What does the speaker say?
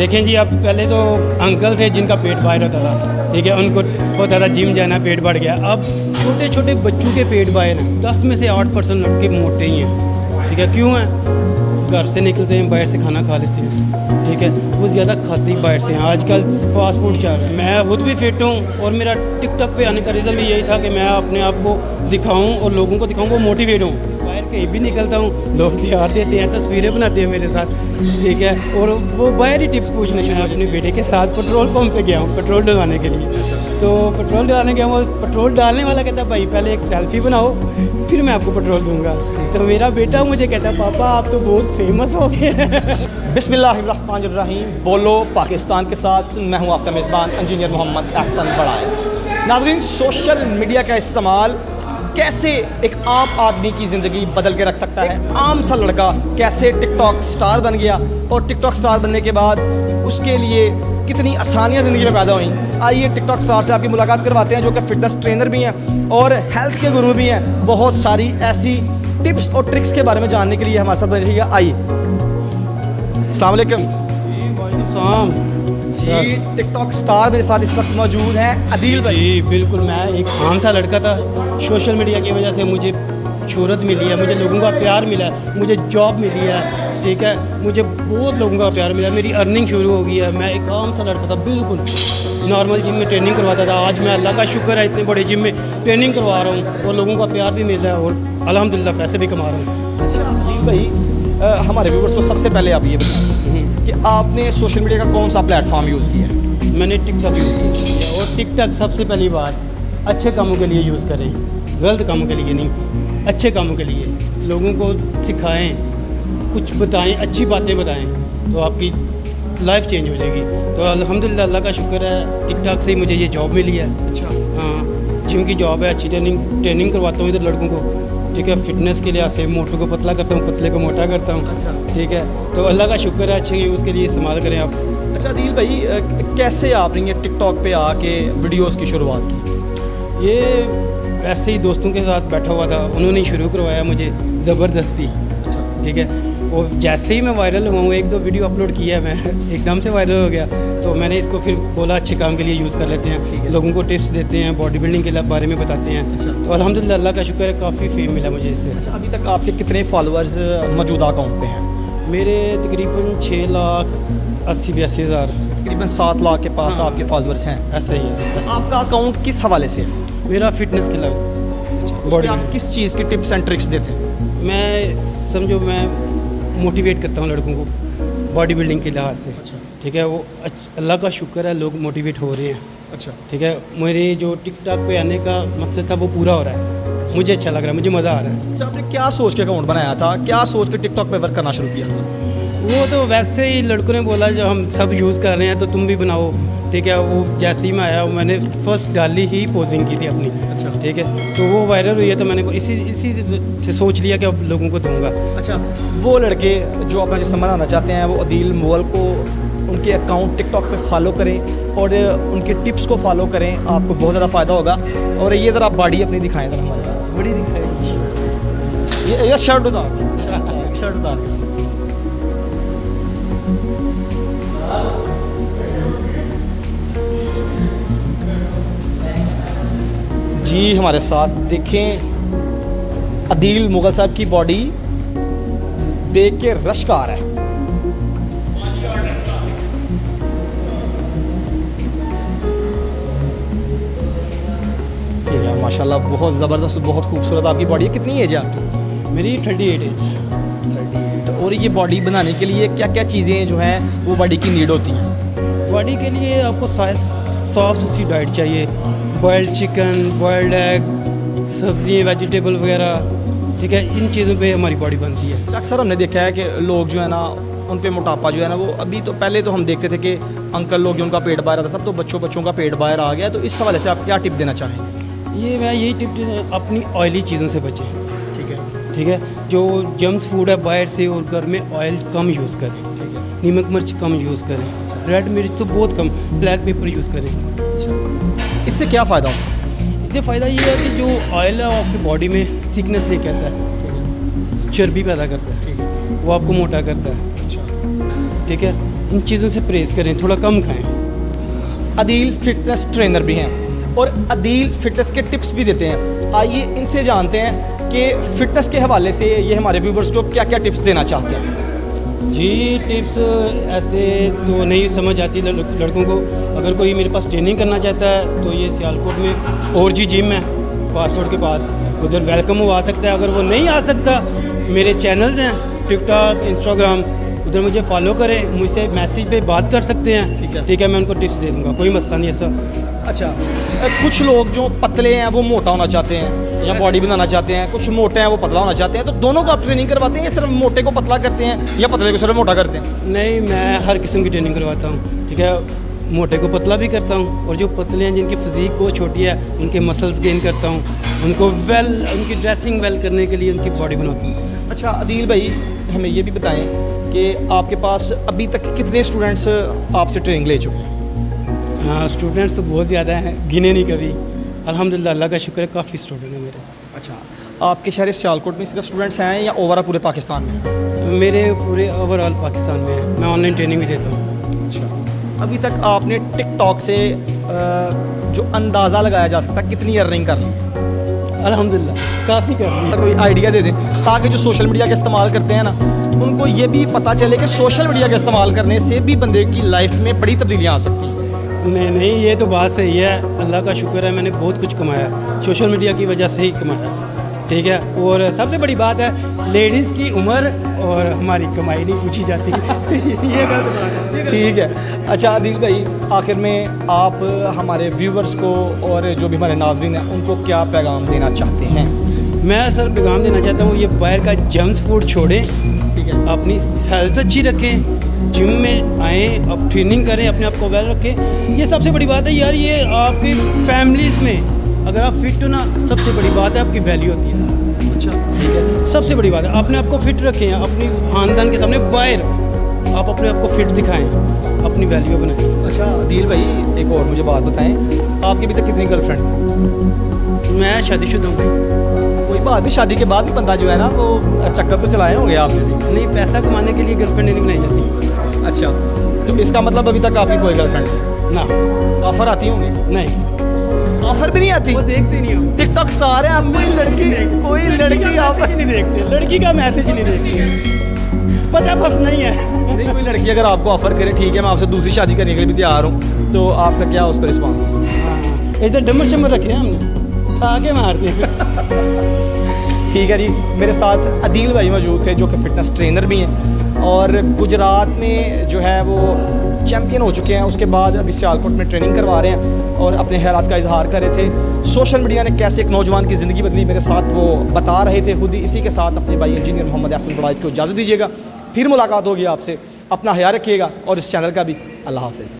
देखें जी, अब पहले तो अंकल थे जिनका पेट बाहर होता था, ठीक है, उनको होता था जिम जाना, पेट बढ़ गया। अब छोटे छोटे बच्चों के पेट बाहर हैं, 10 में से 8% लड़के मोटे ही हैं, ठीक है। क्यों हैं? घर से निकलते हैं, बाहर से खाना खा लेते हैं, ठीक है, वो ज़्यादा खाते ही बाहर से हैं। आजकल फास्ट फूड चल रहा है। मैं खुद भी फिट हूँ और मेरा टिकटॉक पे आने का रीज़न भी यही था कि मैं अपने आप को दिखाऊँ और लोगों को दिखाऊँ, वो मोटिवेट हूँ। बाहर कहीं भी निकलता हूँ, लोग प्यार देते हैं, तस्वीरें बनाते हैं मेरे साथ, ठीक है। और वो बाहर ही टिप्स पूछने से। मैं अपने बेटे के साथ पेट्रोल पंप पे गया हूँ पेट्रोल डलवाने के लिए। तो पेट्रोल डलाने गया, वो पेट्रोल डालने वाला कहता भाई पहले एक सेल्फी बनाओ फिर मैं आपको पेट्रोल दूंगा। तो मेरा बेटा मुझे कहता पापा आप तो बहुत फेमस हो गए। बिस्मिल्लाहिर्रहमानिर्रहीम। बोलो पाकिस्तान के साथ मैं हूं आपका मेज़बान इंजीनियर मोहम्मद एहसन बड़ाइश। नाज़रीन, सोशल मीडिया का इस्तेमाल कैसे एक आम आदमी की ज़िंदगी बदल के रख सकता है। आम सा लड़का कैसे टिकटॉक स्टार बन गया और टिकटॉक स्टार बनने के बाद उसके लिए कितनी आसानियाँ ज़िंदगी में पैदा हुई। आइए टिकटॉक स्टार से आपकी मुलाकात करवाते हैं जो कि फ़िटनेस ट्रेनर भी हैं और हेल्थ के गुरु भी हैं। बहुत सारी ऐसी टिप्स और ट्रिक्स के बारे में जानने के लिए हमारे साथ बने रहिएगा। आइए। अस्सलाम वालेकुम जी। टिकटॉक स्टार मेरे साथ इस वक्त मौजूद हैं अदील भाई। जी बिल्कुल, मैं एक आम सा लड़का था, सोशल मीडिया की वजह से मुझे शोहरत मिली है, मुझे लोगों का प्यार मिला है, मुझे जॉब मिली है, ठीक है, मुझे बहुत लोगों का प्यार मिला, मेरी अर्निंग शुरू हो गई है। मैं एक आम सा लड़का था, बिल्कुल नॉर्मल जिम में ट्रेनिंग करवाता था। आज मैं अल्लाह का शुक्र है इतने बड़े जिम में ट्रेनिंग करवा रहा हूँ और लोगों का प्यार भी मिल रहा है और अल्हम्दुलिल्लाह पैसे भी कमा रहा हूँ। अच्छा अदील भाई, हमारे व्यूवर्स को सबसे पहले आप ये बताएं कि आपने सोशल मीडिया का कौन सा प्लेटफॉर्म यूज़ किया है? मैंने टिकटॉक यूज़ किया और टिकटॉक सबसे पहली बात अच्छे कामों के लिए यूज़ करें, गलत कामों के लिए नहीं, अच्छे कामों के लिए। लोगों को सिखाएं, कुछ बताएं, अच्छी बातें बताएं तो आपकी लाइफ चेंज हो जाएगी। तो अल्हम्दुलिल्लाह अल्लाह का शुक्र है टिकटॉक से ही मुझे ये जॉब मिली है। अच्छा। हाँ, जिम की जॉब है, अच्छी ट्रेनिंग करवाता हूँ इधर लड़कों को, ठीक है, फिटनेस के लिहाज से मोटो को पतला करता हूँ, पतले को मोटा करता हूँ। अच्छा। ठीक है, तो अल्लाह का शुक्र है, अच्छे यूज़ के लिए इस्तेमाल करें आप। अच्छा अदील भाई, कैसे आपने ये टिकटॉक पे आके वीडियोस की शुरुआत की? ये वैसे ही दोस्तों के साथ बैठा हुआ था, उन्होंने शुरू करवाया मुझे ज़बरदस्ती। अच्छा। ठीक है, और जैसे ही मैं वायरल हुआ हूँ, 1-2 वीडियो अपलोड किया है मैं, एकदम से वायरल हो गया। तो मैंने इसको फिर बोला अच्छे काम के लिए यूज़ कर लेते हैं, लोगों को टिप्स देते हैं, बॉडी बिल्डिंग के बारे में बताते हैं। अच्छा। तो अल्हम्दुलिल्लाह अल्लाह का शुक्र है काफ़ी फेम मिला मुझे इससे। अच्छा, अभी तक आपके कितने फॉलोअर्स मौजूदा अकाउंट पे हैं? मेरे तकरीबन 6,80,82 हज़ार, तकरीबन 7 लाख के पास हाँ। आपके फॉलोअर्स हैं। ऐसा ही है। आपका अकाउंट किस हवाले से है? मेरा फिटनेस के लिए उसमें आप किस चीज़ की टिप्स एंड ट्रिक्स देते हैं? मैं समझो मैं मोटिवेट करता हूँ लड़कों को बॉडी बिल्डिंग के लिहाज से। अच्छा। ठीक है, वो अल्लाह का शुक्र है लोग मोटिवेट हो रहे हैं। अच्छा। ठीक है, मेरे जो टिकटॉक पे आने का मकसद था वो पूरा हो रहा है, मुझे अच्छा लग रहा है, मुझे मज़ा आ रहा है। अच्छा, आपने क्या सोच के अकाउंट बनाया था? क्या सोच के टिकटॉक पे वर्क करना शुरू किया था? वो तो वैसे ही लड़कों ने बोला जो हम सब यूज़ कर रहे हैं तो तुम भी बनाओ। ठीक है, वो जैसे ही मैं आया मैंने फर्स्ट डाली ही पोजिंग की थी अपनी। अच्छा। ठीक है, तो वो वायरल हुई है तो मैंने इसी से सोच लिया कि अब लोगों को दूंगा। अच्छा, वो लड़के जो अपना जिस्म बनाना चाहते हैं वो अदील मोल को उनके अकाउंट टिकटॉक पे फॉलो करें और उनके टिप्स को फॉलो करें, आपको बहुत ज़्यादा फ़ायदा होगा। और ये ज़रा बॉडी अपनी दिखाएं ज़रा हमारे पास। बड़ी दिखाई ये शर्ट उतार, शर्ट उतार। जी हमारे साथ देखें अदील मुगल साहब की बॉडी देख के रश्क आ रहा है। ठीक है, माशाल्लाह बहुत ज़बरदस्त, बहुत खूबसूरत आपकी बॉडी है। कितनी एज है आपकी? मेरी 38 एज है। 38। और ये बॉडी बनाने के लिए क्या क्या चीज़ें जो हैं वो बॉडी की नीड होती हैं? बॉडी के लिए आपको साफ़ सुथरी डाइट चाहिए, बॉयल्ड चिकन, बॉयल्ड एग, सब्ज़ी, वेजिटेबल वगैरह। ठीक है, इन चीज़ों पे हमारी बॉडी बनती है। अक्सर हमने देखा है कि लोग जो है ना उन पे मोटापा जो है ना वो अभी तो पहले तो हम देखते थे कि अंकल लोग जो उनका पेट बाहर आता था, तो बच्चों का पेट बाहर आ गया। तो इस हवाले से आप क्या टिप देना चाहेंगे? ये मैं यही टिप अपनी ऑयली चीज़ों से बचें। ठीक है, ठीक है, जो जंक्स फूड है बाहर से और घर में ऑयल कम यूज़ करें। ठीक है। नमक मिर्च कम यूज़ करें, रेड मिर्च तो बहुत कम, ब्लैक पेपर यूज़ करें। अच्छा, इससे क्या फ़ायदा होता है? इससे फ़ायदा ये है कि जो ऑयल है वो आपकी बॉडी में थिकनेस लेके आता है, चर्बी पैदा करता है। ठीक है। वो आपको मोटा करता है। अच्छा। ठीक है, इन चीज़ों से परहेज़ करें, थोड़ा कम खाएं। अदील फिटनेस ट्रेनर भी हैं और अदील फिटनेस के टिप्स भी देते हैं। आइए इनसे जानते हैं कि फ़िटनेस के हवाले से ये हमारे व्यूवर्स को क्या क्या टिप्स देना चाहते हैं। जी टिप्स ऐसे तो नहीं समझ आती लड़कों को। अगर कोई मेरे पास ट्रेनिंग करना चाहता है तो ये सियालकोट में और जी जिम है पासपोर्ट के पास, उधर वेलकम वो आ सकता है। अगर वो नहीं आ सकता, मेरे चैनल्स हैं टिकटॉक, इंस्टाग्राम, उधर मुझे फॉलो करें, मुझसे मैसेज पे बात कर सकते हैं। ठीक है, मैं उनको टिप्स दे दूँगा, कोई मसला नहीं ऐसा। अच्छा, कुछ लोग जो पतले हैं वो मोटा होना चाहते हैं या बॉडी बनाना चाहते हैं, कुछ मोटे हैं वो पतला होना चाहते हैं, तो दोनों को आप ट्रेनिंग करवाते हैं या सिर्फ मोटे को पतला करते हैं या पतले को सिर्फ मोटा करते हैं? नहीं, मैं हर किस्म की ट्रेनिंग करवाता हूँ। ठीक है, मोटे को पतला भी करता हूँ और जो पतले हैं जिनकी फिज़ीक बहुत छोटी है उनके मसल्स गेन करता हूँ, उनको उनकी ड्रेसिंग वेल करने के लिए उनकी बॉडी बनाता हूँ। अच्छा अदील भाई, हमें ये भी बताएं कि आपके पास अभी तक कितने स्टूडेंट्स आपसे ट्रेनिंग ले चुके हैं? हाँ, स्टूडेंट्स तो बहुत ज़्यादा हैं, गिने नहीं कभी। अल्हम्दुलिल्लाह, अल्लाह का शुक्र है, काफ़ी स्टूडेंट हैं मेरे। अच्छा, आपके शहर सियालकोट में सिर्फ स्टूडेंट्स हैं या ओवरऑल पूरे पाकिस्तान में? मेरे पूरे ओवरऑल पाकिस्तान में है, मैं ऑनलाइन ट्रेनिंग भी देता हूँ। अच्छा, अभी तक आपने टिकटॉक से जो अंदाज़ा लगाया जा सकता है कितनी अर्निंग कर ली? अल्हम्दुलिल्लाह काफ़ी कर ली। कोई आइडिया दे दें ताकि जो सोशल मीडिया का इस्तेमाल करते हैं ना, उनको ये भी पता चले कि सोशल मीडिया का इस्तेमाल करने से भी बंदे की लाइफ में बड़ी तब्दीलियाँ आ सकती हैं। नहीं, ये तो बात सही है। अल्लाह का शुक्र है, मैंने बहुत कुछ कमाया, सोशल मीडिया की वजह से ही कमाया। ठीक है, और सबसे बड़ी बात है लेडीज़ की उम्र और हमारी कमाई नहीं पूछी जाती। ये गलत बात है। ठीक है। अच्छा अदील भाई, आखिर में आप हमारे व्यूवर्स को और जो भी हमारे नाज़रीन हैं उनको क्या पैगाम देना चाहते हैं? मैं सर पैगाम देना चाहता हूँ, ये बाहर का जंक फूड छोड़ें, ठीक है, अपनी हेल्थ अच्छी रखें, जिम में आएँ, अब ट्रेनिंग करें, अपने आप को वेल रखें। ये सबसे बड़ी बात है यार, ये आपकी फैमिलीज़ में अगर आप फिट हो ना, सबसे बड़ी बात है आपकी वैल्यू होती है। अच्छा, ठीक है, सबसे बड़ी बात है अपने आप को फिट रखें, अपनी ख़ानदान के सामने बाहर आप अपने आप को फिट दिखाएं, अपनी वैल्यू बनाएं। अच्छा अदील भाई, एक और मुझे बात बताएं, आपके अभी तक कितनी गर्लफ्रेंड? मैं शादीशुदा हूँ भाई। कोई बात नहीं, शादी के बाद भी बंदा जो है ना वो चक्कर तो चलाए होंगे आपने भी। नहीं, पैसा कमाने के लिए गर्लफ्रेंड नहीं बनाई जाती। अच्छा, तो इसका मतलब अभी तक आपकी कोई गर्लफ्रेंड नहीं? ना, ऑफर आती होंगी? नहीं, ऑफर भी नहीं आती? वो देखते नहीं हो। टिकटॉक स्टार है आप, कोई लड़की आप मैसेज नहीं देखते, लड़की का मैसेज नहीं देखते, पता बस नहीं है। नहीं, कोई लड़की अगर आपको ऑफर करे ठीक है मैं आपसे दूसरी शादी करने के लिए भी तैयार हूँ, तो आपका क्या उसका रिस्पॉन्स? इधर डमर शमर रखे हैं हमने, उठा के मार दिए। ठीक है जी, मेरे साथ अदील भाई मौजूद थे जो कि फ़िटनेस ट्रेनर भी हैं और गुजरात में जो है वो चैम्पियन हो चुके हैं। उसके बाद अभी सियालकोट में ट्रेनिंग करवा रहे हैं और अपने ख्यालात का इजहार कर रहे थे। सोशल मीडिया ने कैसे एक नौजवान की ज़िंदगी बदली मेरे साथ वो बता रहे थे खुद ही। इसी के साथ अपने भाई इंजीनियर मोहम्मद एहसन बड़ाइच को इजाज़त दीजिएगा, फिर मुलाकात होगी आपसे। अपना ख्याल रखिएगा और इस चैनल का भी। अल्लाह हाफ़िज़।